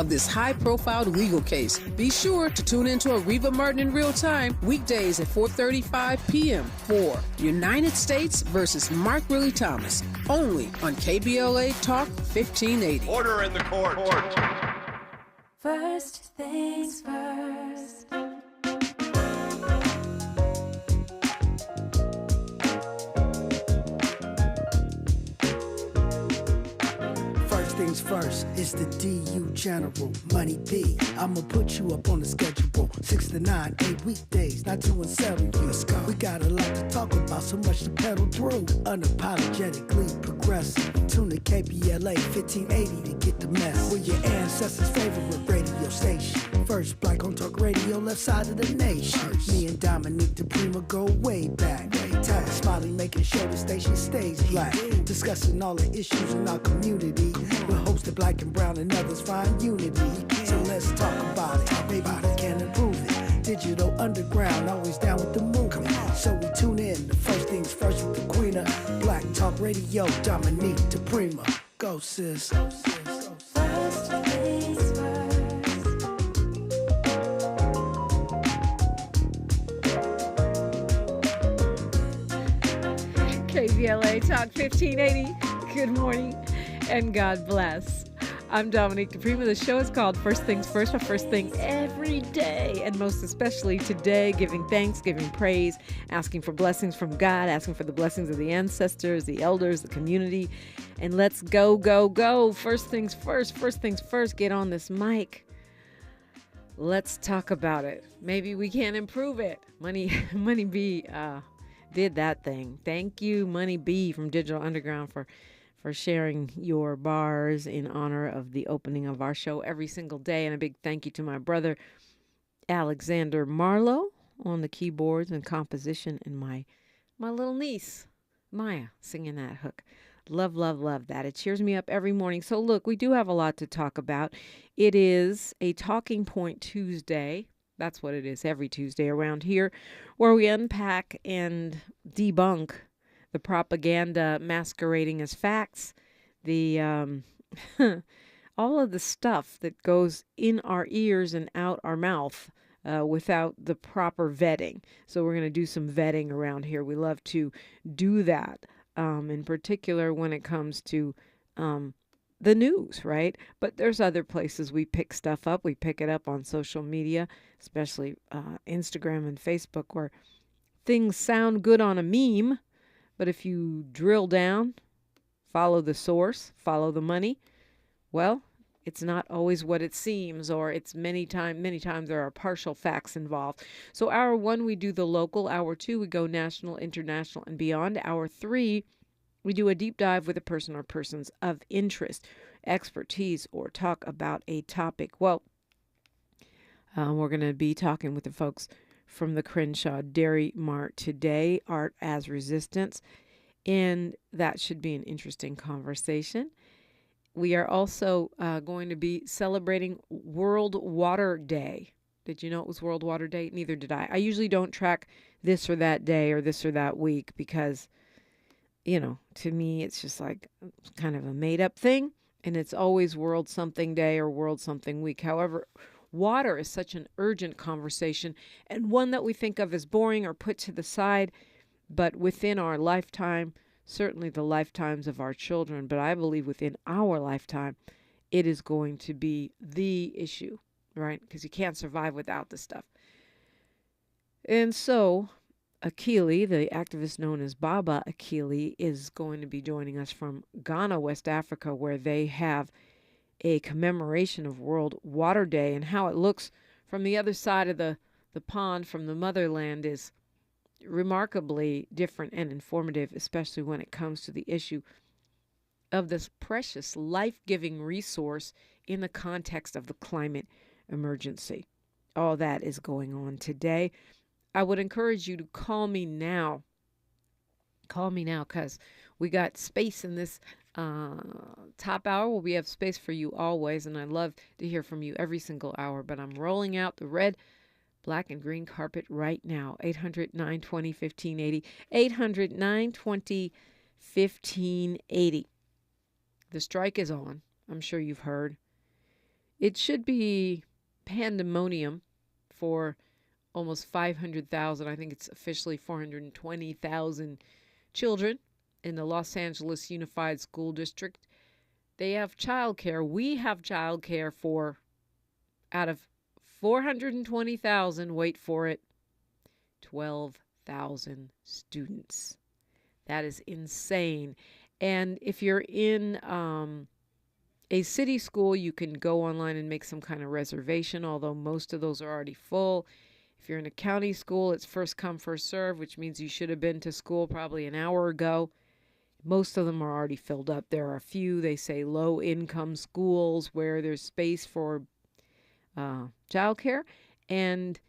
of this high-profile legal case. Be sure to tune into Areva Martin in real time, weekdays at 4:35 p.m. for United States versus Mark Riley Thomas, only on KBLA Talk 1580. Order in the court. First things first. Things first, it's the DU General, Money B. I'ma put you up on the schedule. 6 to 9, 8 weekdays, not 2 and 7. Let's go. We got a lot to talk about, so much to pedal through. Unapologetically progressive. Tune to KBLA 1580 to get the mess. We're your ancestors' favorite radio station. First black on talk radio, left side of the nation. Me and Dominique DiPrima go way back. Tag Smiley making sure the station stays black. Discussing all the issues in our community. We're hosted black and brown and others find unity. So let's talk about it. Maybe we can improve it. Digital underground, always down with the movement. So we tune in to First Things First with the Queen of Black Talk Radio, Dominique DiPrima. Go sis. First things first. KBLA Talk 1580. Good morning and God bless. I'm Dominique DiPrima. The show is called First Things First, a first thing every day, and most especially today, giving thanks, giving praise, asking for blessings from God, asking for the blessings of the ancestors, the elders, the community, and let's go, go, go. First things first, get on this mic. Let's talk about it. Maybe we can improve it. Money B did that thing. Thank you, Money B from Digital Underground for sharing your bars in honor of the opening of our show every single day. And a big thank you to my brother, Alexander Marlowe, on the keyboards and composition, and my little niece, Maya, singing that hook. Love, love, love that. It cheers me up every morning. So look, we do have a lot to talk about. It is a Talking Point Tuesday. That's what it is every Tuesday around here, where we unpack and debunk the propaganda masquerading as facts, the all of the stuff that goes in our ears and out our mouth without the proper vetting. So we're going to do some vetting around here. We love to do that, in particular when it comes to the news, right? But there's other places we pick stuff up. We pick it up on social media, especially Instagram and Facebook, where things sound good on a meme. But if you drill down, follow the source, follow the money, well, it's not always what it seems, or it's many times there are partial facts involved. So hour one, we do the local. Hour two, we go national, international, and beyond. Hour three, we do a deep dive with a person or persons of interest, expertise, or talk about a topic. Well, we're going to be talking with the folks from the Crenshaw Dairy Mart today, Art as Resistance, and that should be an interesting conversation. We are also going to be celebrating World Water Day. Did you know it was World Water Day? Neither did I. I usually don't track this or that day or this or that week because, to me, it's just like kind of a made-up thing, and it's always World Something Day or World Something Week. However, water is such an urgent conversation, and one that we think of as boring or put to the side, but within our lifetime, certainly the lifetimes of our children, but I believe within our lifetime, it is going to be the issue, right? Because you can't survive without this stuff. And so Akili, the activist known as Baba Akili, is going to be joining us from Ghana, West Africa, where they have a commemoration of World Water Day, and how it looks from the other side of the pond from the motherland is remarkably different and informative, especially when it comes to the issue of this precious life-giving resource in the context of the climate emergency. All that is going on today. I would encourage you to call me now. Call me now, because we got space in this top hour. Well, we have space for you always, and I love to hear from you every single hour, but I'm rolling out the red, black, and green carpet right now. 800-920-1580. 800-920-1580. The strike is on. I'm sure you've heard. It should be pandemonium for almost 500,000. I think it's officially 420,000 children in the Los Angeles Unified School District. They have childcare. We have childcare for, out of 420,000, wait for it, 12,000 students. That is insane. And if you're in a city school, you can go online and make some kind of reservation, although most of those are already full. If you're in a county school, it's first come, first serve, which means you should have been to school probably an hour ago. Most of them are already filled up. There are a few, they say, low-income schools where there's space for childcare. And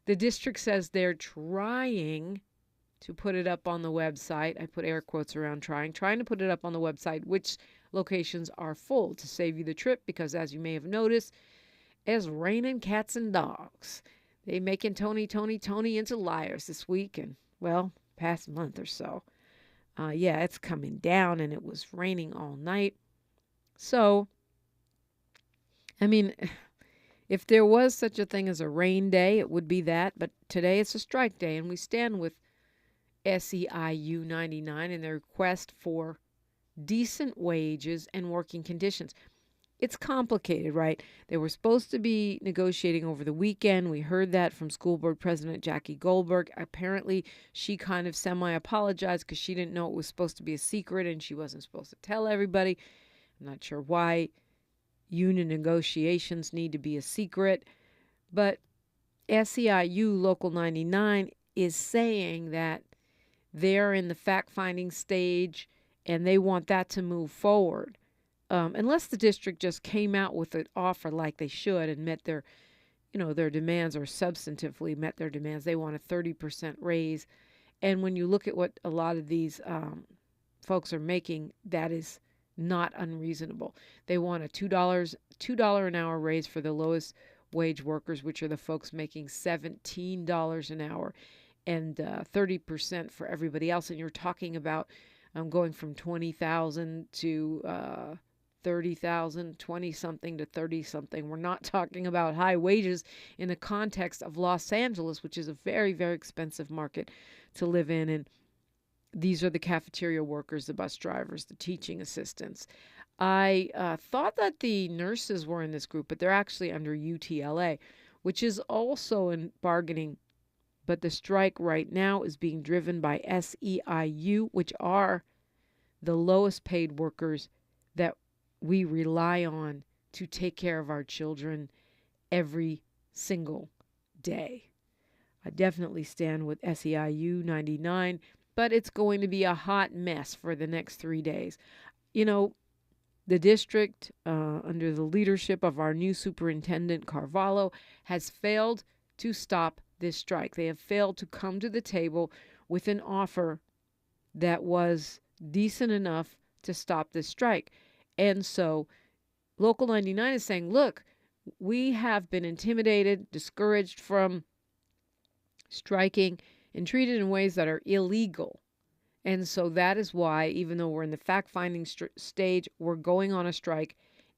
the district says they're trying to put it up on the website. I put air quotes around trying to put it up on the website, which locations are full to save you the trip, because as you may have noticed, it's raining cats and dogs. They making Tony into liars this week and, well, past month or so. Yeah, it's coming down, and it was raining all night. So, I mean, if there was such a thing as a rain day, it would be that. But today it's a strike day, and we stand with SEIU 99 and their request for decent wages and working conditions. It's complicated, right? They were supposed to be negotiating over the weekend. We heard that from School Board President Jackie Goldberg. Apparently, she kind of semi-apologized because she didn't know it was supposed to be a secret and she wasn't supposed to tell everybody. I'm not sure why union negotiations need to be a secret. But SEIU Local 99 is saying that they're in the fact-finding stage and they want that to move forward. Unless the district just came out with an offer like they should and met their, their demands, or substantively met their demands. They want a 30% raise. And when you look at what a lot of these folks are making, that is not unreasonable. They want a $2 an hour raise for the lowest wage workers, which are the folks making $17 an hour, and 30% for everybody else. And you're talking about going from 20,000 to 30,000, 20-something to 30-something. We're not talking about high wages in the context of Los Angeles, which is a very, very expensive market to live in. And these are the cafeteria workers, the bus drivers, the teaching assistants. I thought that the nurses were in this group, but they're actually under UTLA, which is also in bargaining. But the strike right now is being driven by SEIU, which are the lowest paid workers that we rely on to take care of our children every single day. I definitely stand with SEIU 99, but it's going to be a hot mess for the next 3 days. The district, under the leadership of our new superintendent, Carvalho, has failed to stop this strike. They have failed to come to the table with an offer that was decent enough to stop this strike. And so Local 99 is saying, look, we have been intimidated, discouraged from striking, and treated in ways that are illegal. And so that is why, even though we're in the fact-finding stage, we're going on a strike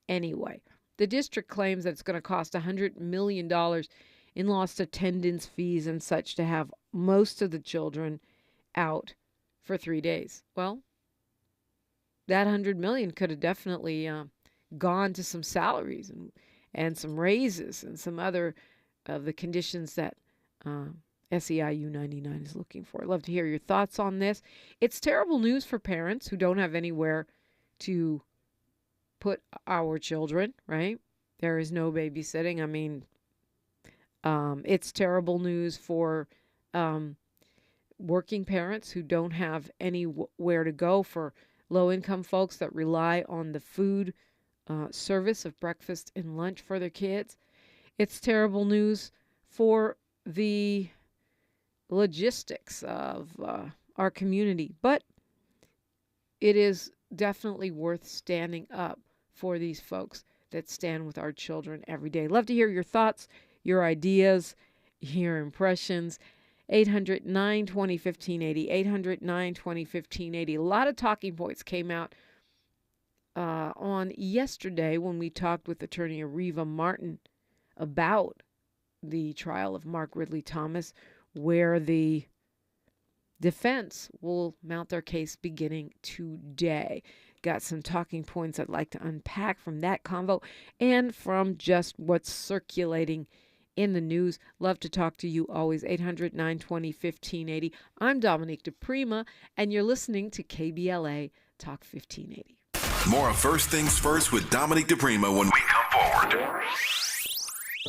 anyway. The district claims that it's going to cost $100 million in lost attendance fees and such to have most of the children out for 3 days. Well, that $100 million could have definitely gone to some salaries and some raises and some other of the conditions that SEIU 99 is looking for. I'd love to hear your thoughts on this. It's terrible news for parents who don't have anywhere to put our children, right? There is no babysitting. I mean, it's terrible news for working parents who don't have anywhere to go, for low-income folks that rely on the food service of breakfast and lunch for their kids. It's terrible news for the logistics of our community. But it is definitely worth standing up for these folks that stand with our children every day. Love to hear your thoughts, your ideas, your impressions. 800-920-1580, 800-920-1580. A lot of talking points came out on yesterday when we talked with attorney Ariva Martin about the trial of Mark Ridley Thomas, where the defense will mount their case beginning today. Got some talking points I'd like to unpack from that convo and from just what's circulating in the news. Love to talk to you always. 800-920-1580. I'm Dominique DiPrima, and you're listening to KBLA Talk 1580. More of First Things First with Dominique DiPrima when we come forward.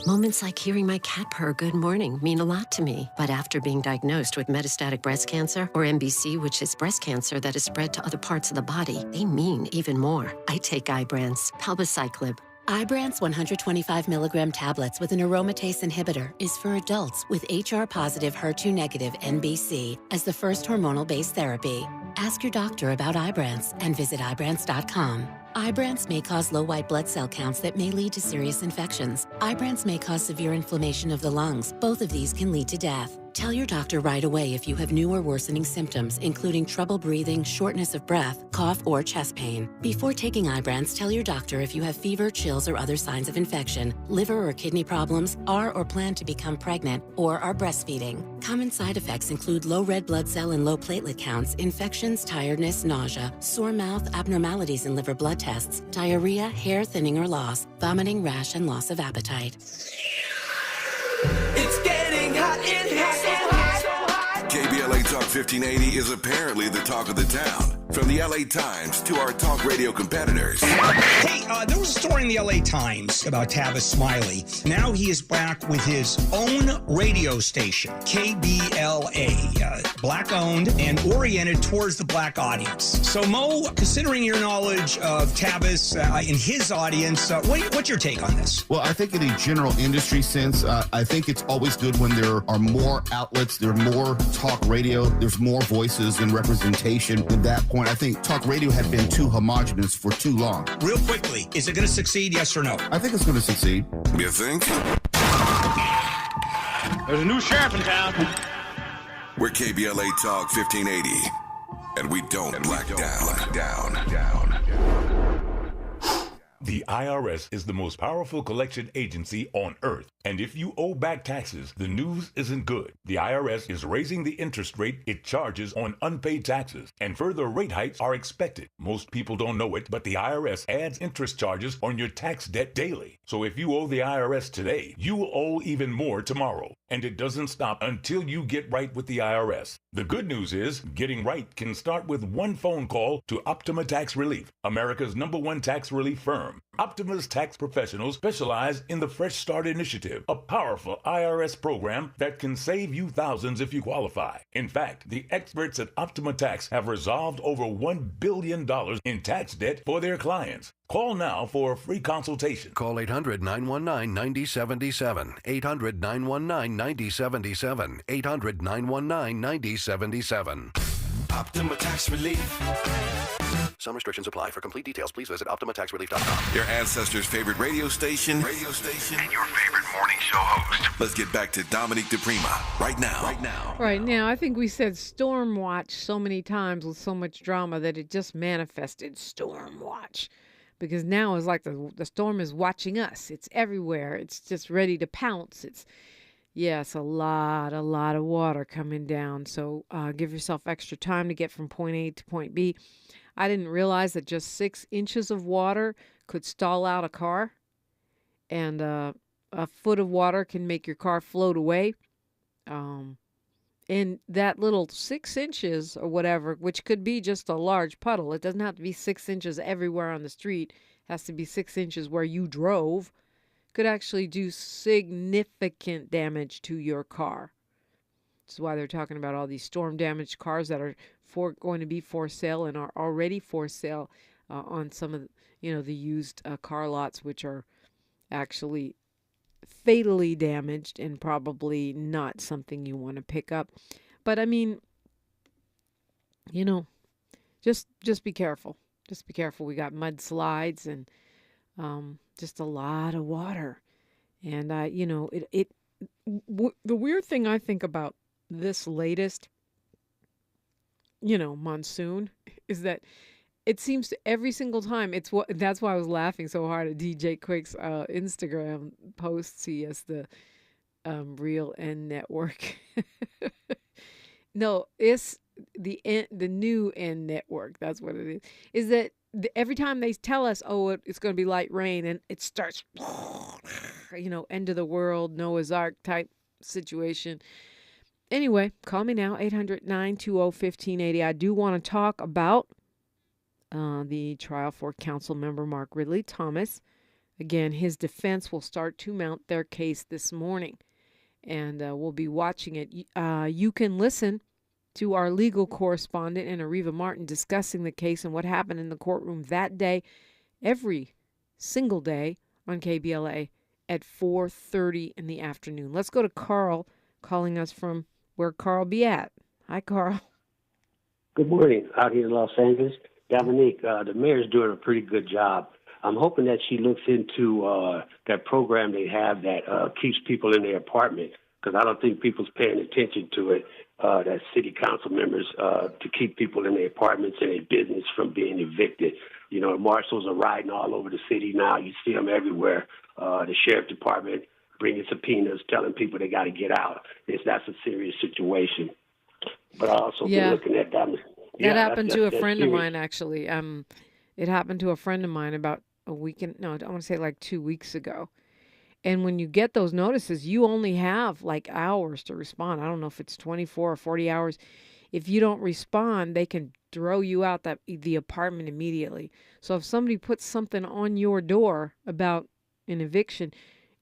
Moments like hearing my cat purr good morning mean a lot to me. But after being diagnosed with metastatic breast cancer, or MBC, which is breast cancer that is spread to other parts of the body, they mean even more. I take Ibrance, palbociclib. Ibrance 125 milligram tablets with an aromatase inhibitor is for adults with HR-positive, HER2-negative NBC as the first hormonal-based therapy. Ask your doctor about Ibrance and visit Ibrance.com. Ibrance may cause low white blood cell counts that may lead to serious infections. Ibrance may cause severe inflammation of the lungs. Both of these can lead to death. Tell your doctor right away if you have new or worsening symptoms, including trouble breathing, shortness of breath, cough, or chest pain. Before taking Ibrance, tell your doctor if you have fever, chills, or other signs of infection, liver or kidney problems, are or plan to become pregnant, or are breastfeeding. Common side effects include low red blood cell and low platelet counts, infections, tiredness, nausea, sore mouth, abnormalities in liver blood tests, diarrhea, hair thinning or loss, vomiting, rash, and loss of appetite. It's getting hot in here. KBLA Talk 1580 is apparently the talk of the town. From the LA Times to our talk radio competitors. Hey, there was a story in the LA Times about Tavis Smiley. Now he is back with his own radio station, KBLA, black-owned and oriented towards the black audience. So, Mo, considering your knowledge of Tavis and his audience, what's your take on this? Well, I think in a general industry sense, I think it's always good when there are more outlets, there are more talk radio, there's more voices and representation. At that point, I think talk radio had been too homogenous for too long. Real quickly, is it going to succeed, yes or no? I think it's going to succeed. You think? There's a new sheriff in town. We're KBLA Talk 1580, and we don't black down. The IRS is the most powerful collection agency on earth. And if you owe back taxes, the news isn't good. The IRS is raising the interest rate it charges on unpaid taxes, and further rate hikes are expected. Most people don't know it, but the IRS adds interest charges on your tax debt daily. So if you owe the IRS today, you will owe even more tomorrow. And it doesn't stop until you get right with the IRS. The good news is, getting right can start with one phone call to Optima Tax Relief, America's #1 tax relief firm. Optima's tax professionals specialize in the Fresh Start Initiative, a powerful IRS program that can save you thousands if you qualify. In fact, the experts at Optima Tax have resolved over $1 billion in tax debt for their clients. Call now for a free consultation. Call 800-919-9077. 800-919-9077. 800-919-9077. Optima Tax Relief. Some restrictions apply. For complete details, please visit OptimaTaxRelief.com. Your ancestors' favorite radio station, and your favorite morning show host. Let's get back to Dominique DiPrima right now. Right now, I think we said Storm Watch so many times with so much drama that it just manifested Storm Watch. Because now it's like the storm is watching us. It's everywhere. It's just ready to pounce. It's a lot of water coming down. So give yourself extra time to get from point A to point B. I didn't realize that just 6 inches of water could stall out a car. And a foot of water can make your car float away. And that little 6 inches or whatever, which could be just a large puddle. It doesn't have to be 6 inches everywhere on the street. It has to be 6 inches where you drove. Could actually do significant damage to your car. That's why they're talking about all these storm damaged cars that are going to be for sale and are already for sale on some of the used car lots, which are actually fatally damaged and probably not something you want to pick up. But I mean, just be careful. Just be careful. We got mudslides and just a lot of water. And the weird thing I think about this latest monsoon is that it seems to every single time. That's why I was laughing so hard at DJ Quick's Instagram posts. He has the Real N Network. No, it's the new N Network. That's what it is. Is that every time they tell us, oh, it's going to be light rain, and it starts, end of the world, Noah's Ark type situation. Anyway, call me now, 800-920-1580. I do want to talk about the trial for council member Mark Ridley Thomas. Again, his defense will start to mount their case this morning, and we'll be watching it. You can listen to our legal correspondent and Ariva Martin discussing the case and what happened in the courtroom that day, every single day on KBLA at 4:30 in the afternoon. Let's go to Carl calling us from where Carl be at. Hi, Carl. Good morning. Out here in Los Angeles. Dominique, the mayor's doing a pretty good job. I'm hoping that she looks into that program they have that keeps people in their apartment, because I don't think people's paying attention to it, that city council members to keep people in their apartments and their business from being evicted. You know, marshals are riding all over the city now. You see them everywhere. The sheriff department bringing subpoenas, telling people they got to get out. That's a serious situation. But I also been looking at that. That happened to a friend of mine, actually. It happened to a friend of mine about I want to say like 2 weeks ago. And when you get those notices, you only have like hours to respond. I don't know if it's 24 or 40 hours. If you don't respond, they can throw you out the apartment immediately. So if somebody puts something on your door about an eviction,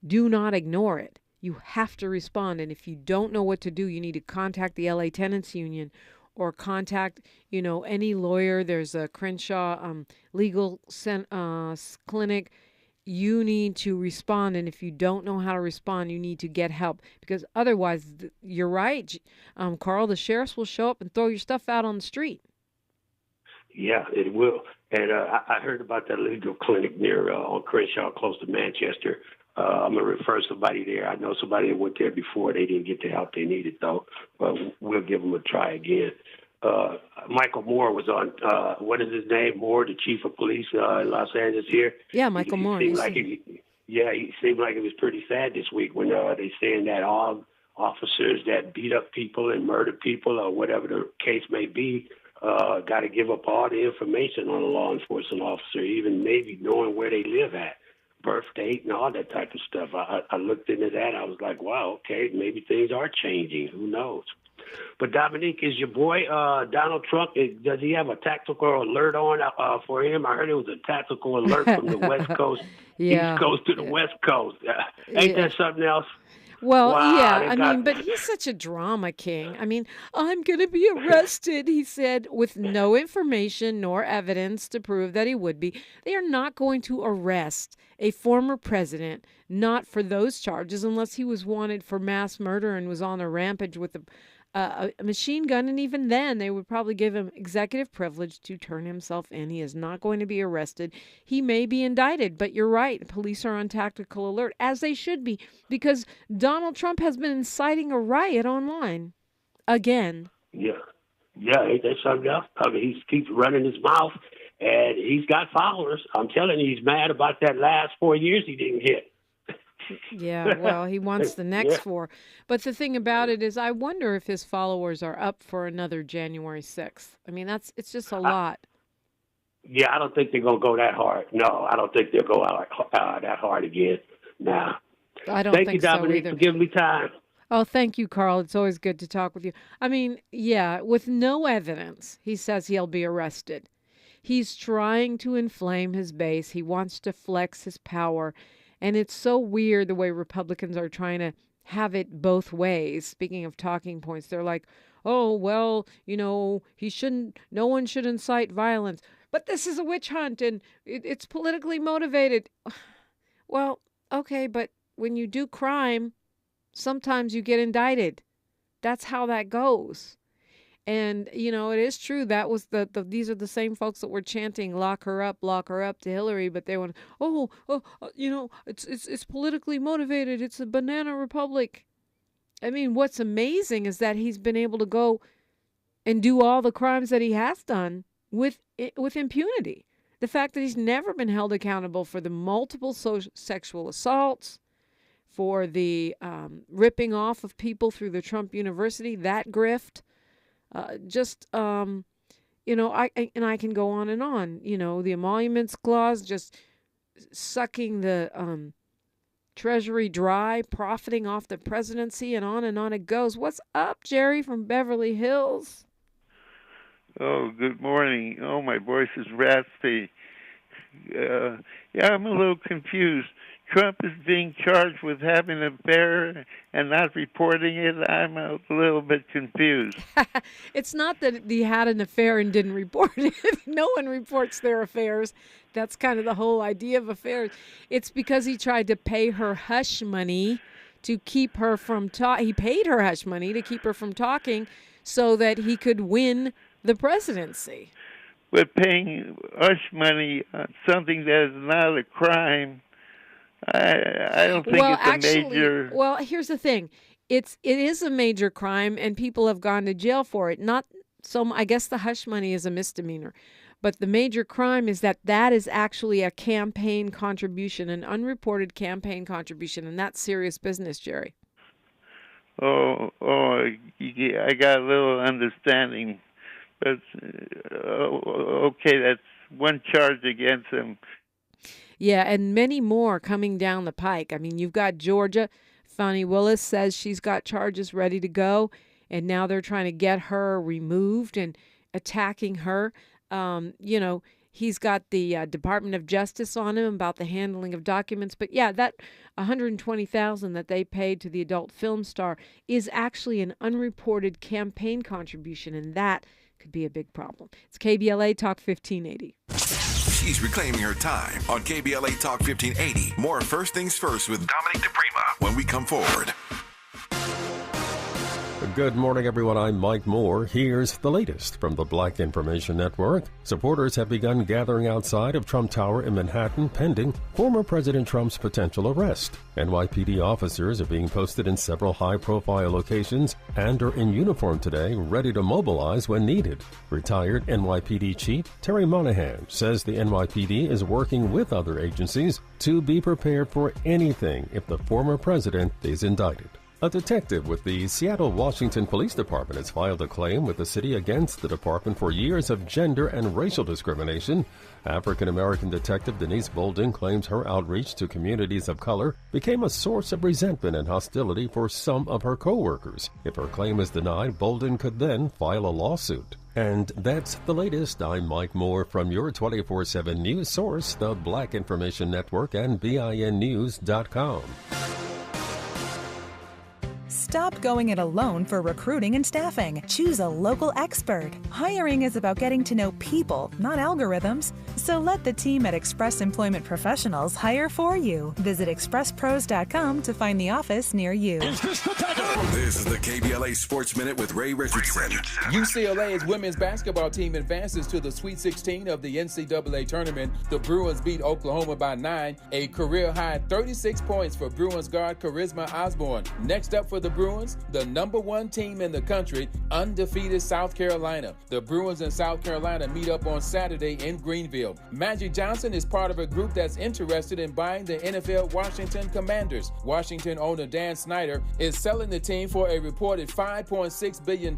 do not ignore it. You have to respond. And if you don't know what to do, you need to contact the LA Tenants Union or contact, any lawyer. There's a Crenshaw legal clinic. You need to respond. And if you don't know how to respond, you need to get help, because otherwise, you're right, Carl, the sheriffs will show up and throw your stuff out on the street. Yeah, it will. And I heard about that legal clinic near on Crenshaw, close to Manchester. I'm going to refer somebody there. I know somebody that went there before. They didn't get the help they needed, though. But we'll give them a try again. Michael Moore was on, what is his name? Moore, the chief of police in Los Angeles here. Yeah, Michael Moore. He seemed like it was pretty sad this week when they saying that all officers that beat up people and murder people or whatever the case may be got to give up all the information on a law enforcement officer, even maybe knowing where they live at, birth date and all that type of stuff. I looked into that. I was like, wow, okay, maybe things are changing. Who knows? But Dominique, is your boy Donald Trump, does he have a tactical alert on for him? I heard it was a tactical alert from the West Coast, East Coast to the West Coast. Ain't that something else? Well, wow, but he's such a drama king. I'm going to be arrested, he said, with no information nor evidence to prove that he would be. They are not going to arrest a former president, not for those charges, unless he was wanted for mass murder and was on a rampage with a machine gun. And even then, they would probably give him executive privilege to turn himself in. He is not going to be arrested. He may be indicted, but you're right. Police are on tactical alert, as they should be, because Donald Trump has been inciting a riot online again. Yeah, ain't that something else? He keeps running his mouth, and he's got followers. I'm telling you, he's mad about that last 4 years he didn't get. Yeah, well, he wants the next 4. But the thing about it is, I wonder if his followers are up for another January 6th. It's just a lot. Yeah, I don't think they're going to go that hard. No, I don't think they'll go that hard again. Nah. I don't think so either. Thank you, Dominique, for giving me time. Oh, thank you, Carl. It's always good to talk with you. With no evidence, he says he'll be arrested. He's trying to inflame his base. He wants to flex his power. And it's so weird the way Republicans are trying to have it both ways. Speaking of talking points, they're like, oh, well, no one should incite violence. But this is a witch hunt and it's politically motivated. Well, okay, but when you do crime, sometimes you get indicted. That's how that goes. And, it is true. That was these are the same folks that were chanting, lock her up to Hillary. But they went, it's politically motivated. It's a banana republic. What's amazing is that he's been able to go and do all the crimes that he has done with with impunity. The fact that he's never been held accountable for the multiple sexual assaults, for the ripping off of people through the Trump University, that grift, I can go on and on. The emoluments clause, just sucking the Treasury dry, profiting off the presidency, and on it goes. What's up, Jerry from Beverly Hills? Oh, good morning. Oh, my voice is raspy. I'm a little confused. Trump is being charged with having an affair and not reporting it. I'm a little bit confused. It's not that he had an affair and didn't report it. No one reports their affairs. That's kind of the whole idea of affairs. It's because he tried to pay her hush money to keep her from talking. He paid her hush money to keep her from talking so that he could win the presidency. But paying hush money on something that is not a crime, I don't think it's a major... Well, here's the thing. It is a major crime, and people have gone to jail for it. Not so. I guess the hush money is a misdemeanor. But the major crime is that is actually a campaign contribution, an unreported campaign contribution, and that's serious business, Jerry. I got a little understanding. But, okay, that's one charge against him. Yeah, and many more coming down the pike. I mean, you've got Georgia. Fani Willis says she's got charges ready to go, and now they're trying to get her removed and attacking her. He's got the Department of Justice on him about the handling of documents. But yeah, that $120,000 that they paid to the adult film star is actually an unreported campaign contribution, and that could be a big problem. It's KBLA Talk 1580. She's reclaiming her time on KBLA Talk 1580. More First Things First with Dominique DiPrima when we come forward. Good morning, everyone. I'm Mike Moore. Here's the latest from the Black Information Network. Supporters have begun gathering outside of Trump Tower in Manhattan pending former President Trump's potential arrest. NYPD officers are being posted in several high-profile locations and are in uniform today, ready to mobilize when needed. Retired NYPD Chief Terry Monahan says the NYPD is working with other agencies to be prepared for anything if the former president is indicted. A detective with the Seattle, Washington Police Department has filed a claim with the city against the department for years of gender and racial discrimination. African-American detective Denise Bolden claims her outreach to communities of color became a source of resentment and hostility for some of her co-workers. If her claim is denied, Bolden could then file a lawsuit. And that's the latest. I'm Mike Moore from your 24/7 news source, the Black Information Network and BINnews.com. Stop going it alone for recruiting and staffing. Choose a local expert. Hiring is about getting to know people, not algorithms. So let the team at Express Employment Professionals hire for you. Visit expresspros.com to find the office near you. This is the KBLA Sports Minute with Ray Richardson. UCLA's women's basketball team advances to the Sweet 16 of the NCAA tournament. The Bruins beat Oklahoma by 9, a career-high 36 points for Bruins guard Charisma Osborne. Next up for the Bruins, the number one team in the country, undefeated South Carolina. The Bruins and South Carolina meet up on Saturday in Greenville. Magic Johnson is part of a group that's interested in buying the NFL Washington Commanders. Washington owner Dan Snyder is selling the team for a reported $5.6 billion.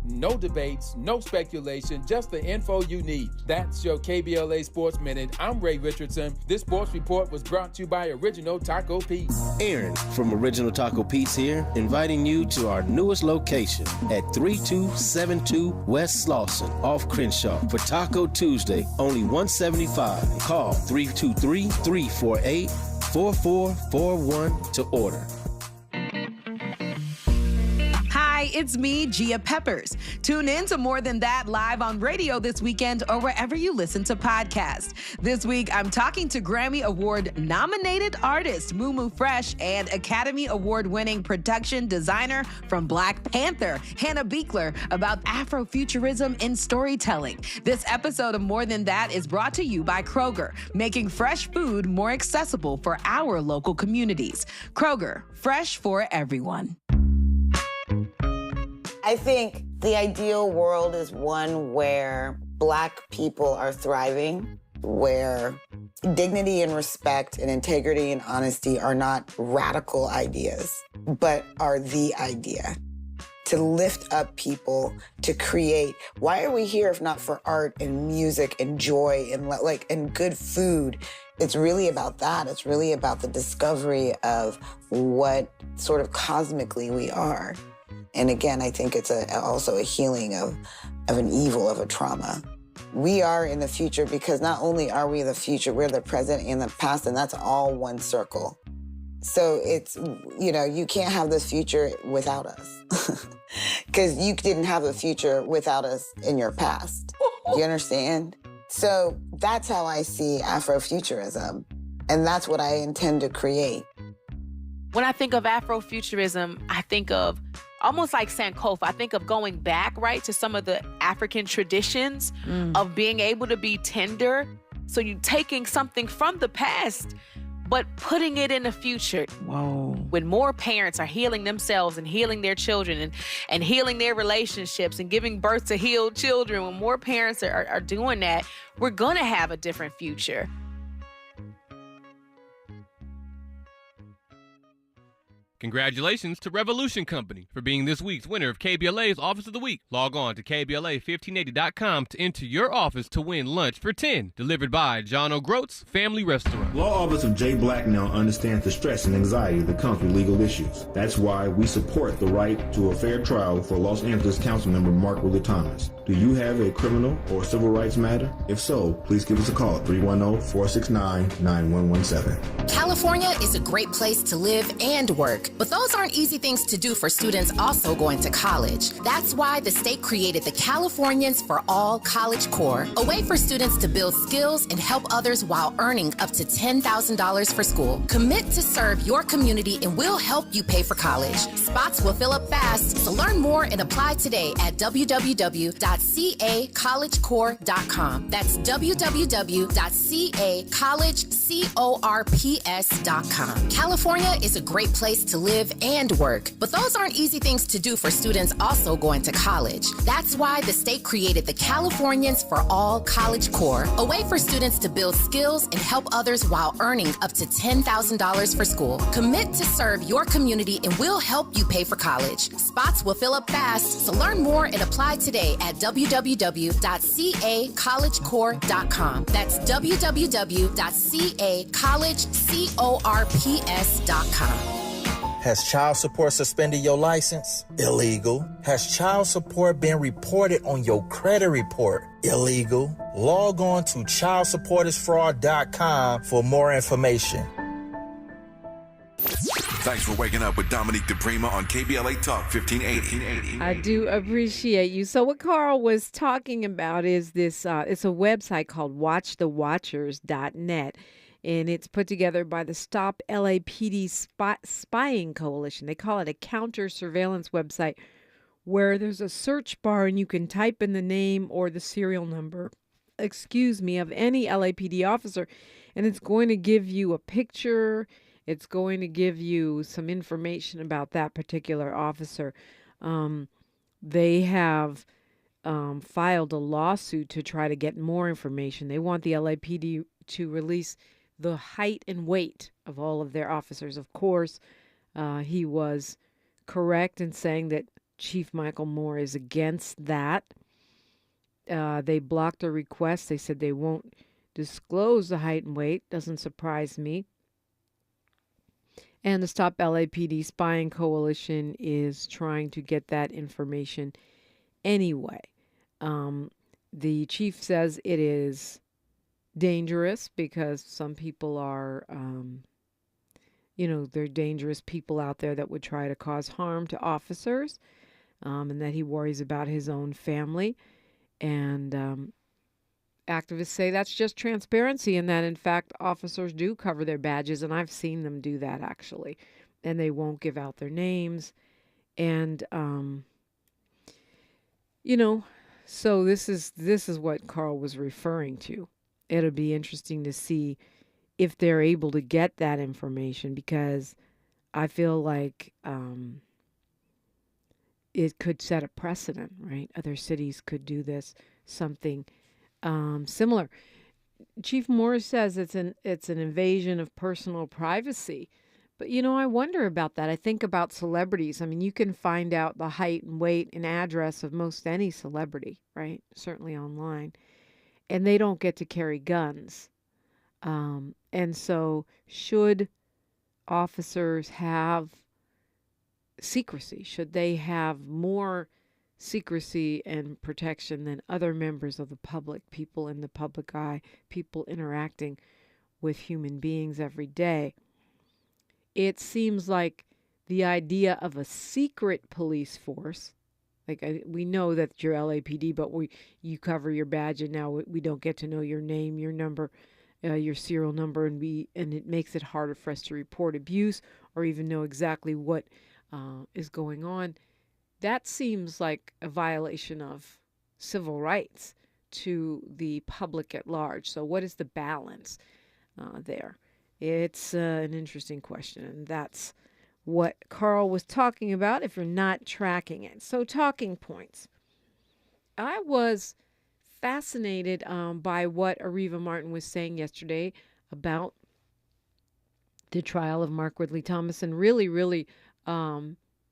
No debates, no speculation, just the info you need. That's your KBLA Sports Minute. I'm Ray Richardson. This sports report was brought to you by Original Taco Pete's. Aaron from Original Taco Pete's here, inviting you to our newest location at 3272 West Slauson off Crenshaw for Taco Tuesday, only $175. Call 323-348-4441 to order. Hi, it's me, Gia Peppers. Tune in to More Than That live on radio this weekend or wherever you listen to podcasts. This week, I'm talking to Grammy Award-nominated artist Mumu Fresh and Academy Award-winning production designer from Black Panther, Hannah Beekler, about Afrofuturism in storytelling. This episode of More Than That is brought to you by Kroger, making fresh food more accessible for our local communities. Kroger, fresh for everyone. I think the ideal world is one where Black people are thriving, where dignity and respect and integrity and honesty are not radical ideas, but are the idea. To lift up people, to create. Why are we here if not for art and music and joy and good food? It's really about that. It's really about the discovery of what sort of cosmically we are. And again, I think it's also a healing of an evil, of a trauma. We are in the future because not only are we the future, we're the present and the past, and that's all one circle. So it's, you can't have this future without us. Because you didn't have a future without us in your past. Do you understand? So that's how I see Afrofuturism. And that's what I intend to create. When I think of Afrofuturism, I think of almost like Sankofa. I think of going back, right, to some of the African traditions of being able to be tender. So you're taking something from the past, but putting it in the future. Whoa. When more parents are healing themselves and healing their children and healing their relationships and giving birth to healed children, when more parents are doing that, we're going to have a different future. Congratulations to Revolution Company for being this week's winner of KBLA's Office of the Week. Log on to KBLA1580.com to enter your office to win lunch for 10, delivered by John O'Groats Family Restaurant. Law Office of Jay Blacknell understands the stress and anxiety that comes with legal issues. That's why we support the right to a fair trial for Los Angeles Councilmember Mark Willie Thomas. Do you have a criminal or civil rights matter? If so, please give us a call at 310-469-9117. California is a great place to live and work, but those aren't easy things to do for students also going to college. That's why the state created the Californians for All College Corps, a way for students to build skills and help others while earning up to $10,000 for school. Commit to serve your community and we'll help you pay for college. Spots will fill up fast, so learn more and apply today at www.cacollegecorps.com. That's www.cacollegecorps.com. California is a great place to live and work, but those aren't easy things to do for students also going to college. That's why the state created the Californians for All College Corps, a way for students to build skills and help others while earning up to $10,000 for school. Commit to serve your community and we'll help you pay for college. Spots will fill up fast, so learn more and apply today at www.cacollegecorps.com. That's www.cacollegecorps.com. Has child support suspended your license? Illegal. Has child support been reported on your credit report? Illegal. Log on to childsupportisfraud.com for more information. Thanks for waking up with Dominique DiPrima on KBLA Talk 1580. I do appreciate you. So what Carl was talking about is this, it's a website called watchthewatchers.net. And it's put together by the Stop LAPD Spying Coalition. They call it a counter-surveillance website where there's a search bar and you can type in the name or the serial number, of any LAPD officer. And it's going to give you a picture. It's going to give you some information about that particular officer. They have filed a lawsuit to try to get more information. They want the LAPD to release the height and weight of all of their officers. Of course, he was correct in saying that Chief Michael Moore is against that. They blocked a request. They said they won't disclose the height and weight. Doesn't surprise me. And the Stop LAPD Spying Coalition is trying to get that information anyway. The chief says it is dangerous because some people are, there are dangerous people out there that would try to cause harm to officers, and that he worries about his own family. And activists say that's just transparency and that, in fact, officers do cover their badges, and I've seen them do that, actually, and they won't give out their names. And, so this is what Carl was referring to. It'll be interesting to see if they're able to get that information, because I feel like it could set a precedent, right? Other cities could do this, something similar. Chief Morris says it's an invasion of personal privacy. But, I wonder about that. I think about celebrities. I mean, you can find out the height and weight and address of most any celebrity, right? Certainly online. And they don't get to carry guns. And so should officers have secrecy? Should they have more secrecy and protection than other members of the public, people in the public eye, people interacting with human beings every day? It seems like the idea of a secret police force, we know that you're LAPD, but you cover your badge, and now we don't get to know your name, your number, your serial number, and it makes it harder for us to report abuse or even know exactly what is going on. That seems like a violation of civil rights to the public at large. So what is the balance there? It's an interesting question, and that's what Carl was talking about if you're not tracking it. So talking points. I was fascinated by what Areva Martin was saying yesterday about the trial of Mark Ridley Thomas, and really,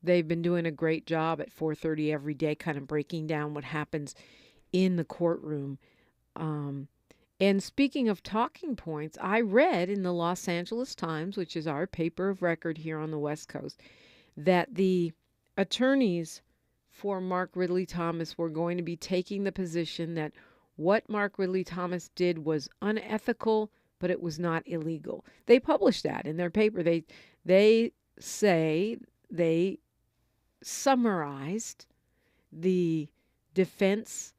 they've been doing a great job at 4:30 every day, kind of breaking down what happens in the courtroom. And speaking of talking points, I read in the Los Angeles Times, which is our paper of record here on the West Coast, that the attorneys for Mark Ridley Thomas were going to be taking the position that what Mark Ridley Thomas did was unethical, but it was not illegal. They published that in their paper. They say they summarized the defense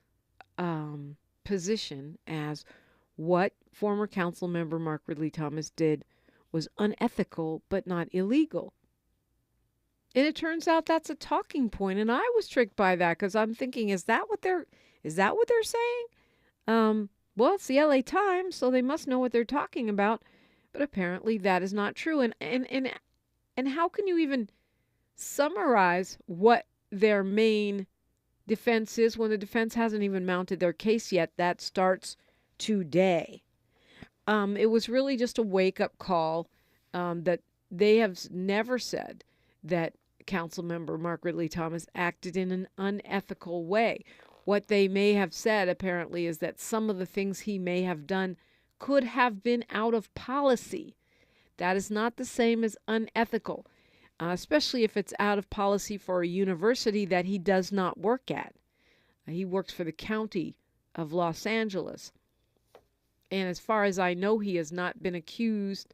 position as what former council member Mark Ridley Thomas did was unethical but not illegal. And it turns out that's a talking point, and I was tricked by that because I'm thinking, is that what they're saying? Well, it's the LA Times, so they must know what they're talking about, but apparently that is not true. And how can you even summarize what their main defense is when the defense hasn't even mounted their case yet? That starts today. It was really just a wake-up call that they have never said that Councilmember Mark Ridley Thomas acted in an unethical way. What they may have said, apparently, is that some of the things he may have done could have been out of policy. That is not the same as unethical, especially if it's out of policy for a university that he does not work at. He works for the county of Los Angeles. And as far as I know, he has not been accused.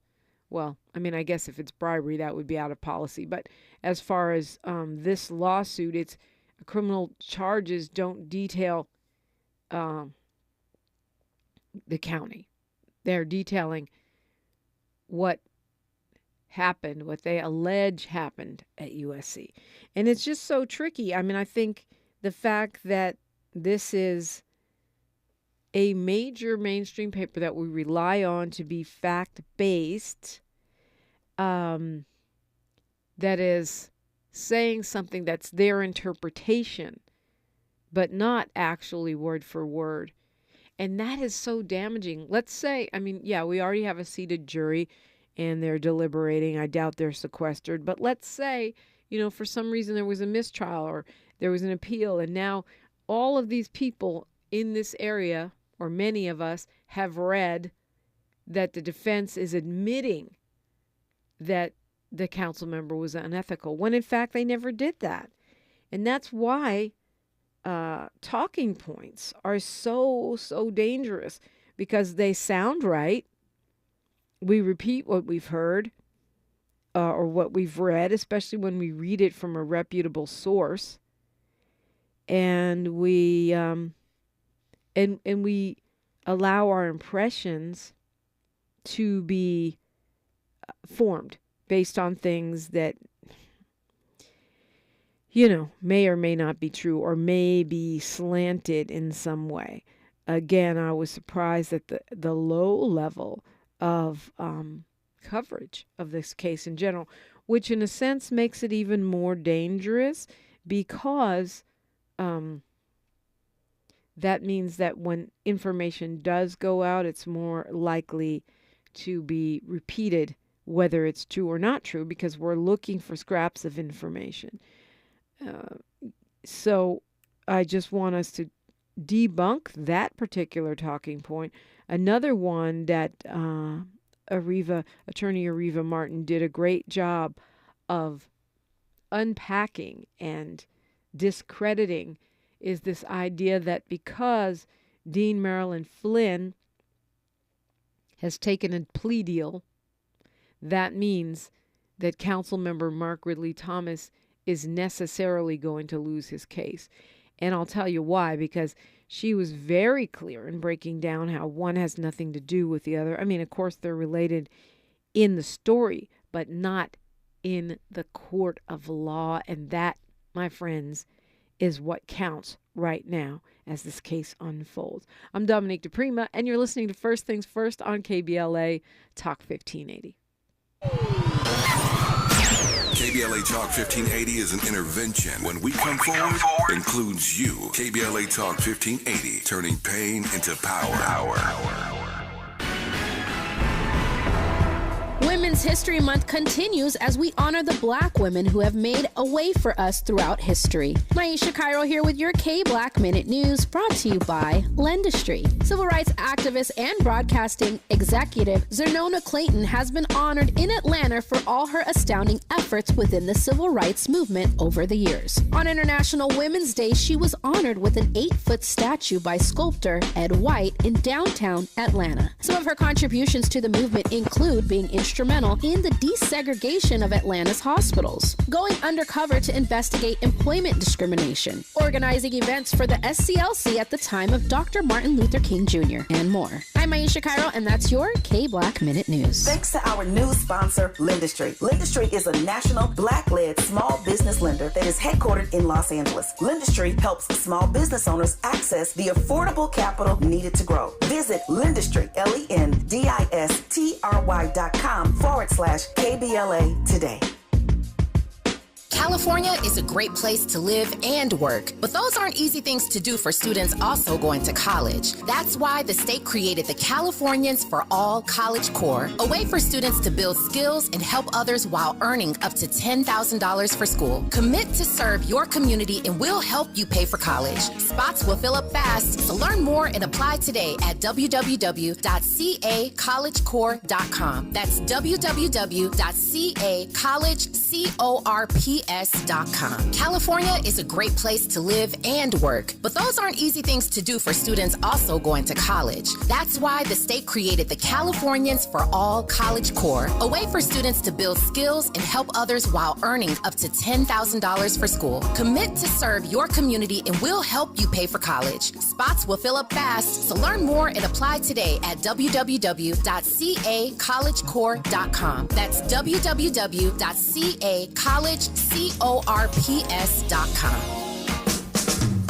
Well, I mean, I guess if it's bribery, that would be out of policy. But as far as this lawsuit, it's criminal charges don't detail the county. They're detailing what happened, what they allege happened at USC. And it's just so tricky. I mean, I think the fact that this is a major mainstream paper that we rely on to be fact-based, that is saying something that's their interpretation, but not actually word for word. And that is so damaging. Let's say, I mean, yeah, we already have a seated jury and they're deliberating. I doubt they're sequestered. But let's say, for some reason there was a mistrial or there was an appeal, and now all of these people in this area, or many of us, have read that the defense is admitting that the council member was unethical, when in fact they never did that. And that's why talking points are so dangerous, because they sound right. We repeat what we've heard or what we've read, especially when we read it from a reputable source. And we we allow our impressions to be formed based on things that, may or may not be true or may be slanted in some way. Again, I was surprised at the low level of coverage of this case in general, which in a sense makes it even more dangerous, because that means that when information does go out, it's more likely to be repeated, whether it's true or not true, because we're looking for scraps of information. So I just want us to debunk that particular talking point. Another one that attorney Areva Martin did a great job of unpacking and discrediting is this idea that because Dean Marilyn Flynn has taken a plea deal, that means that Councilmember Mark Ridley Thomas is necessarily going to lose his case. And I'll tell you why, because she was very clear in breaking down how one has nothing to do with the other. I mean, of course, they're related in the story, but not in the court of law. And that, my friends, is what counts right now as this case unfolds. I'm Dominique DiPrima, and you're listening to First Things First on KBLA Talk 1580. KBLA Talk 1580 is an intervention. When we come forward, includes you. KBLA Talk 1580, turning pain into power. Women's History Month continues as we honor the Black women who have made a way for us throughout history. Maisha Cairo here with your K-Black Minute News, brought to you by Lendistry. Civil rights activist and broadcasting executive Zernona Clayton has been honored in Atlanta for all her astounding efforts within the civil rights movement over the years. On International Women's Day, she was honored with an 8-foot statue by sculptor Ed White in downtown Atlanta. Some of her contributions to the movement include being instrumental in the desegregation of Atlanta's hospitals, going undercover to investigate employment discrimination, organizing events for the SCLC at the time of Dr. Martin Luther King Jr., and more. I'm Maisha Cairo, and that's your K-Black Minute News. Thanks to our new sponsor, Lendistry. Lendistry is a national Black-led small business lender that is headquartered in Los Angeles. Lendistry helps small business owners access the affordable capital needed to grow. Visit Lendistry, LENDISTRY.com/KBLA today. California is a great place to live and work, but those aren't easy things to do for students also going to college. That's why the state created the Californians for All College Corps, a way for students to build skills and help others while earning up to $10,000 for school. Commit to serve your community and we'll help you pay for college. Spots will fill up fast, so learn more and apply today at www.cacollegecorps.com. That's www.cacollegecorps.com. California is a great place to live and work, but those aren't easy things to do for students also going to college. That's why the state created the Californians for All College Corps, a way for students to build skills and help others while earning up to $10,000 for school. Commit to serve your community and we'll help you pay for college. Spots will fill up fast, so learn more and apply today at www.cacollegecorps.com. That's www.cacollegecorps.com.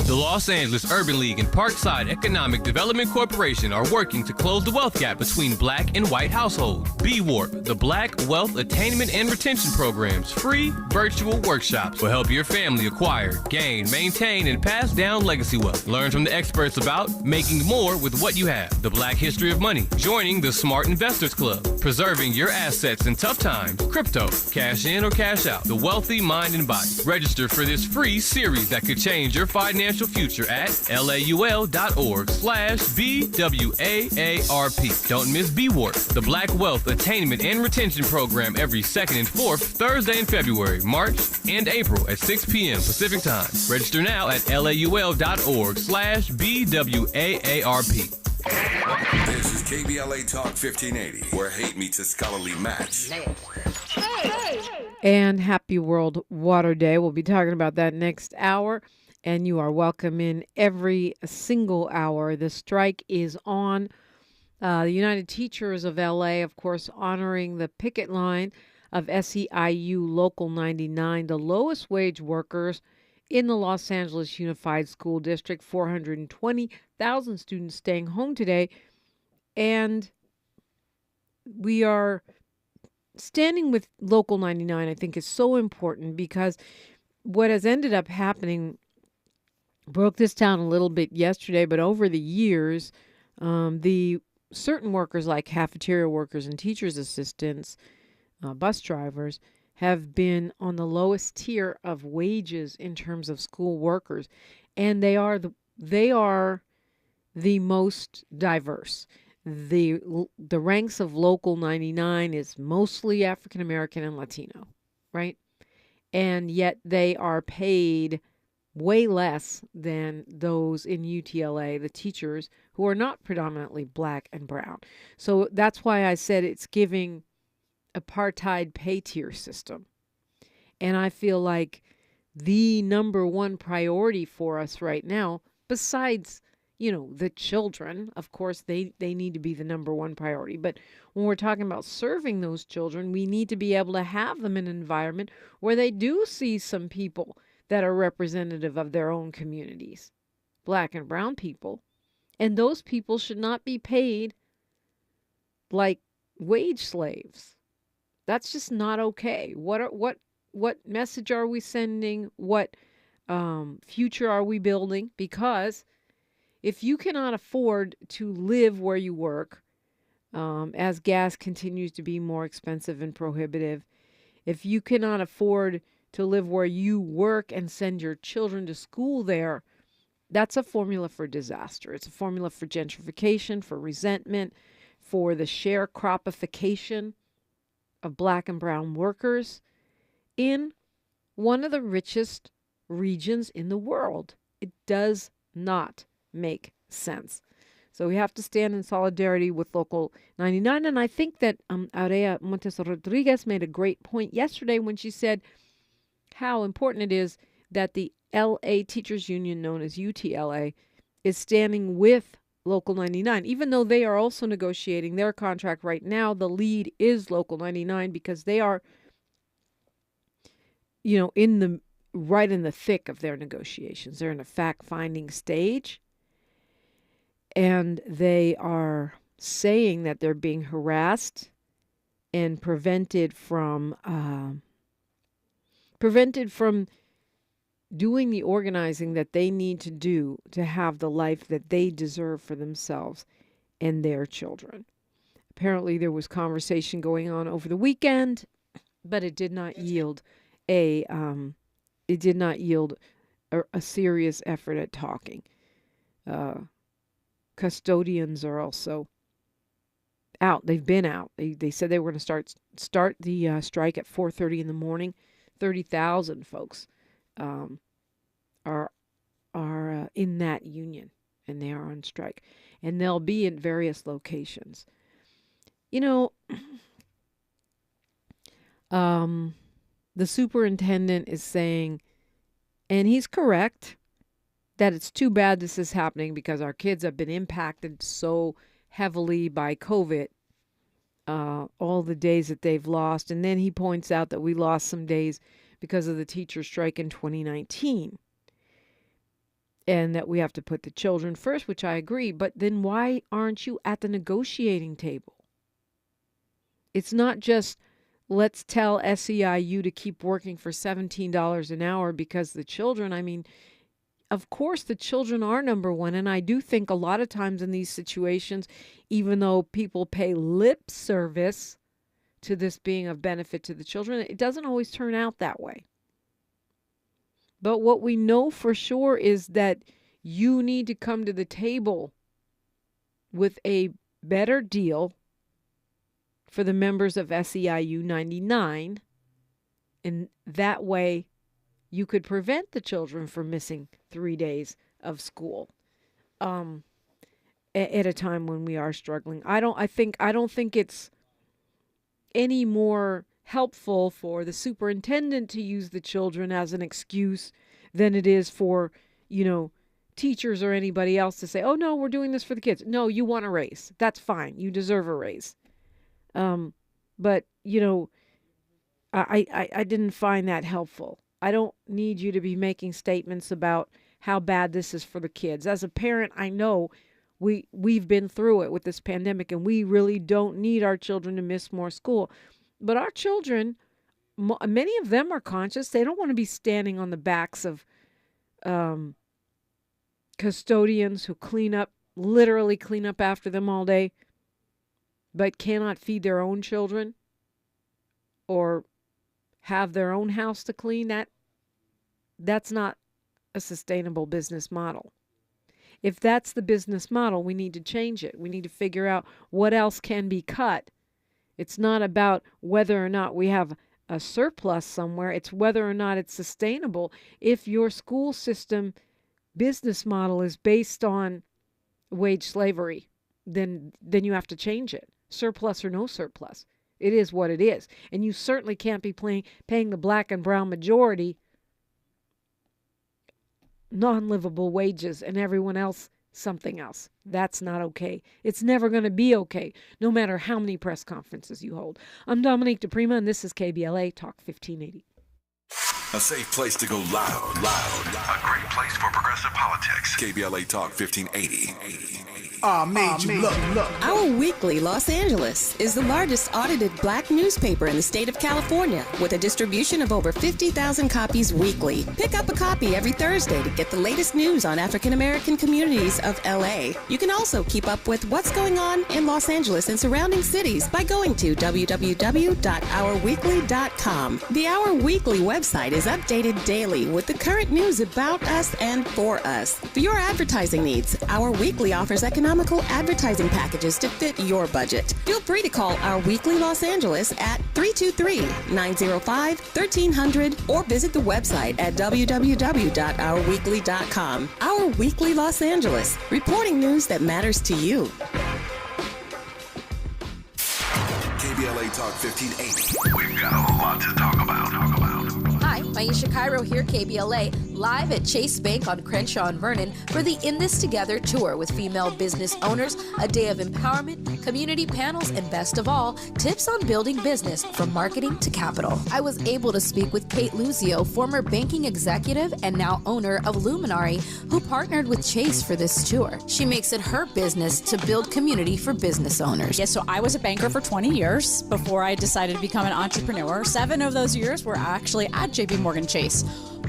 The Los Angeles Urban League and Parkside Economic Development Corporation are working to close the wealth gap between Black and white households. B-Warp, the Black Wealth Attainment and Retention Program's free virtual workshops will help your family acquire, gain, maintain, and pass down legacy wealth. Learn from the experts about making more with what you have, the Black history of money, joining the Smart Investors Club, preserving your assets in tough times, crypto, cash in or cash out, the wealthy mind and body. Register for this free series that could change your financial future at laul.org/BWAARP. Don't miss B-Warp, the Black Wealth Attainment and Retention Program, every second and fourth Thursday in February, March, and April at 6 p.m. Pacific Time. Register now at laul.org/BWAARP. This is KBLA Talk 1580, where hate meets a scholarly match. And happy World Water Day. We'll be talking about that next hour. And you are welcome in every single hour. The strike is on. The United Teachers of LA, of course, honoring the picket line of SEIU Local 99, the lowest wage workers in the Los Angeles Unified School District. 420,000 students staying home today. And we are standing with Local 99, I think, is so important because what has ended up happening broke this down a little bit yesterday, but over the years, the certain workers like cafeteria workers and teachers' assistants, bus drivers, have been on the lowest tier of wages in terms of school workers, and they are the most diverse. The ranks of Local 99 is mostly African American and Latino, right? And yet they are paid way less than those in UTLA, the teachers, who are not predominantly black and brown. So that's why I said it's giving apartheid pay tier system. And I feel like the number one priority for us right now, besides, the children, of course, they need to be the number one priority. But when we're talking about serving those children, we need to be able to have them in an environment where they do see some people that are representative of their own communities, black and brown people. And those people should not be paid like wage slaves. That's just not okay. What message are we sending? What future are we building? Because if you cannot afford to live where you work, as gas continues to be more expensive and prohibitive, if you cannot afford to live where you work and send your children to school there, that's a formula for disaster. It's a formula for gentrification, for resentment, for the sharecropification of black and brown workers in one of the richest regions in the world. It does not make sense. So we have to stand in solidarity with Local 99. And I think that Aurea Montes Rodriguez made a great point yesterday when she said how important it is that the LA Teachers Union, known as UTLA, is standing with Local 99. Even though they are also negotiating their contract right now, the lead is Local 99 because they are, right in the thick of their negotiations. They're in a fact-finding stage. And they are saying that they're being harassed and prevented from doing the organizing that they need to do to have the life that they deserve for themselves and their children. Apparently there was conversation going on over the weekend, but it did not yield a serious effort at talking. Custodians are also out. They've been out. They said they were going to start the strike at 4:30 in the morning. 30,000 folks are in that union, and they are on strike, and they'll be in various locations. The superintendent is saying, and he's correct, that it's too bad this is happening because our kids have been impacted so heavily by COVID, all the days that they've lost. And then he points out that we lost some days because of the teacher strike in 2019. And that we have to put the children first, which I agree. But then why aren't you at the negotiating table? It's not just let's tell SEIU to keep working for $17 an hour because the children, of course, the children are number one. And I do think a lot of times in these situations, even though people pay lip service to this being of benefit to the children, it doesn't always turn out that way. But what we know for sure is that you need to come to the table with a better deal for the members of SEIU 99. And that way you could prevent the children from missing 3 days of school at a time when we are struggling. I don't think it's any more helpful for the superintendent to use the children as an excuse than it is for, teachers or anybody else to say, oh, no, we're doing this for the kids. No, you want a raise. That's fine. You deserve a raise. But, I didn't find that helpful. I don't need you to be making statements about how bad this is for the kids. As a parent, I know we've been through it with this pandemic, and we really don't need our children to miss more school. But our children, many of them are conscious. They don't want to be standing on the backs of custodians who literally clean up after them all day, but cannot feed their own children or have their own house to clean, that's not a sustainable business model. If that's the business model, we need to change it. We need to figure out what else can be cut. It's not about whether or not we have a surplus somewhere. It's whether or not it's sustainable. If your school system business model is based on wage slavery, then you have to change it. Surplus or no surplus. It is what it is. And you certainly can't be paying the black and brown majority non-livable wages and everyone else something else. That's not okay. It's never going to be okay, no matter how many press conferences you hold. I'm Dominique DiPrima, and this is KBLA Talk 1580. A safe place to go loud. A great place for progressive politics. KBLA Talk 1580. Look. Our Weekly Los Angeles is the largest audited black newspaper in the state of California with a distribution of over 50,000 copies weekly. Pick up a copy every Thursday to get the latest news on African American communities of LA. You can also keep up with what's going on in Los Angeles and surrounding cities by going to www.ourweekly.com. The Our Weekly website is updated daily with the current news about us and for us. For your advertising needs, Our Weekly offers economical advertising packages to fit your budget. Feel free to call Our Weekly Los Angeles at 323-905-1300 or visit the website at www.ourweekly.com. Our Weekly Los Angeles, reporting news that matters to you. KBLA Talk 1580. We've got a lot to talk about. Hi, Maisha Cairo here, KBLA, live at Chase Bank on Crenshaw and Vernon for the In This Together tour with female business owners, a day of empowerment, community panels, and best of all, tips on building business from marketing to capital. I was able to speak with Kate Luzio, former banking executive and now owner of Luminary, who partnered with Chase for this tour. She makes it her business to build community for business owners. Yes, so I was a banker for 20 years before I decided to become an entrepreneur. 7 of those years were actually at JP Morgan Chase.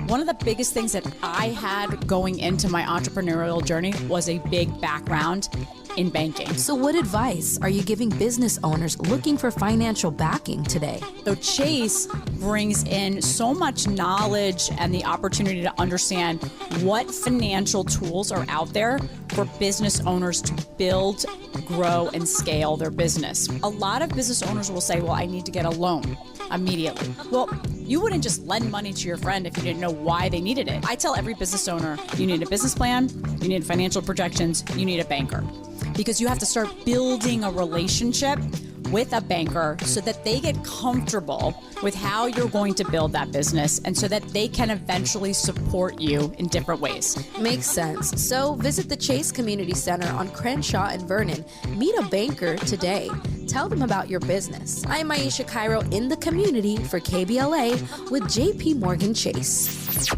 One of the biggest things that I had going into my entrepreneurial journey was a big background in banking. So what advice are you giving business owners looking for financial backing today? So Chase brings in so much knowledge and the opportunity to understand what financial tools are out there for business owners to build, grow, and scale their business. A lot of business owners will say, well, I need to get a loan immediately. Well, you wouldn't just lend money to your friend if you didn't know why they needed it. I tell every business owner, you need a business plan, you need financial projections, you need a banker. Because you have to start building a relationship with a banker so that they get comfortable with how you're going to build that business and so that they can eventually support you in different ways. Makes sense. So visit the Chase Community Center on Crenshaw and Vernon. Meet a banker today. Tell them about your business. I'm Maisha Cairo in the community for KBLA with JP Morgan Chase.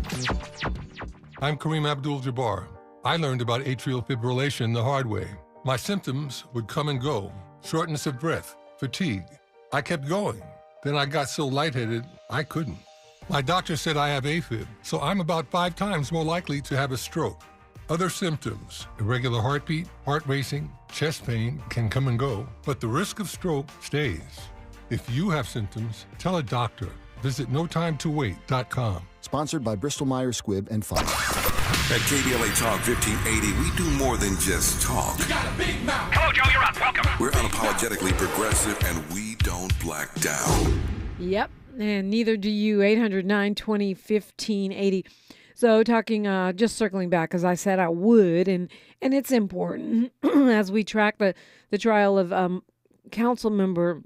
I'm Kareem Abdul-Jabbar. I learned about atrial fibrillation the hard way. My symptoms would come and go. Shortness of breath, fatigue. I kept going. Then I got so lightheaded, I couldn't. My doctor said I have AFib, so I'm about 5 times more likely to have a stroke. Other symptoms, irregular heartbeat, heart racing, chest pain can come and go, but the risk of stroke stays. If you have symptoms, tell a doctor. Visit notimetowait.com. Sponsored by Bristol-Myers Squibb and Pfizer. At KBLA Talk 1580, we do more than just talk. You got a big mouth. Hello, Joe, you're up. Welcome. We're unapologetically progressive, and we don't black down. Yep, and neither do you. 800-920-1580. So talking, just circling back, as I said I would, and it's important as we track the trial of council member,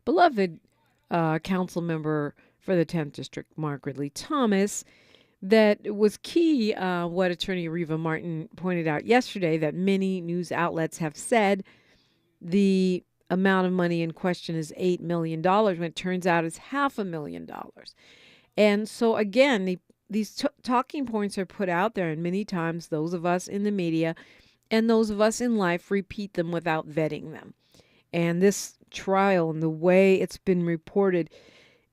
beloved council member for the 10th District, Mark Ridley Thomas. That was key, what Attorney Reva Martin pointed out yesterday, that many news outlets have said the amount of money in question is $8 million, when it turns out it's $500,000. And so, again, these talking points are put out there, and many times those of us in the media and those of us in life repeat them without vetting them. And this trial and the way it's been reported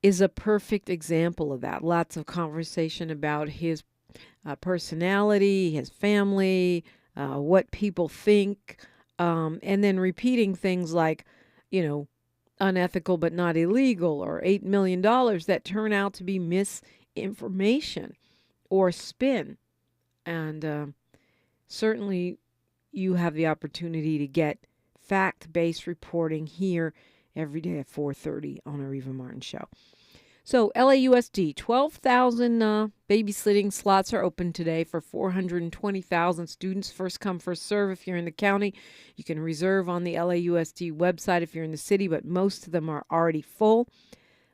is a perfect example of that. Lots of conversation about his personality, his family, what people think, and then repeating things like, unethical but not illegal, or $8 million that turn out to be misinformation or spin. And certainly you have the opportunity to get fact-based reporting here every day at 4:30 on our Eva Martin Show. So LAUSD, 12,000 babysitting slots are open today for 420,000 students. First come, first serve if you're in the county. You can reserve on the LAUSD website if you're in the city, but most of them are already full.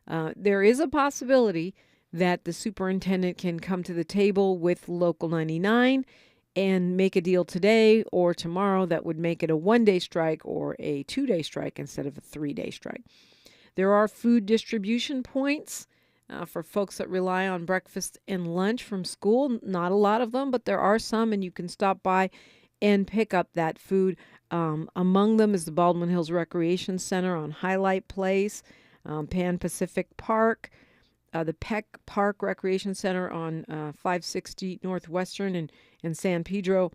There is a possibility that the superintendent can come to the table with Local 99 and make a deal today or tomorrow that would make it a one-day strike or a two-day strike instead of a three-day strike. There are food distribution points for folks that rely on breakfast and lunch from school. Not a lot of them, but there are some, and you can stop by and pick up that food. Among them is the Baldwin Hills Recreation Center on Highlight Place, Pan Pacific Park, the Peck Park Recreation Center on 560 Northwestern in San Pedro,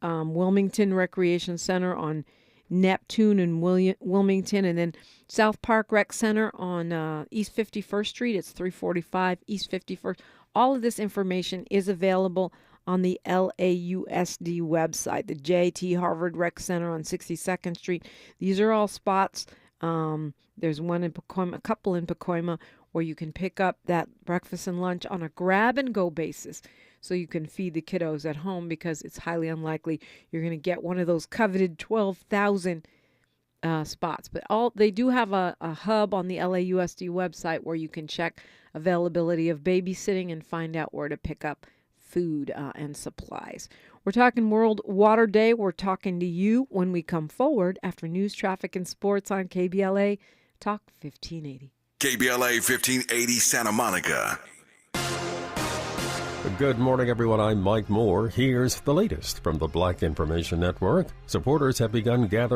Wilmington Recreation Center on Neptune and Wilmington, and then South Park Rec Center on East 51st Street. It's 345 East 51st. All of this information is available on the LAUSD website. The JT Harvard Rec Center on 62nd Street. These are all spots. There's one in Pacoima, a couple in Pacoima, where you can pick up that breakfast and lunch on a grab-and-go basis, so you can feed the kiddos at home, because it's highly unlikely you're going to get one of those coveted 12,000 spots. But they do have a hub on the LAUSD website where you can check availability of babysitting and find out where to pick up food and supplies. We're talking World Water Day. We're talking to you when we come forward after news, traffic, and sports on KBLA Talk 1580. KBLA 1580 Santa Monica. Good morning, everyone. I'm Mike Moore. Here's the latest from the Black Information Network. Supporters have begun gathering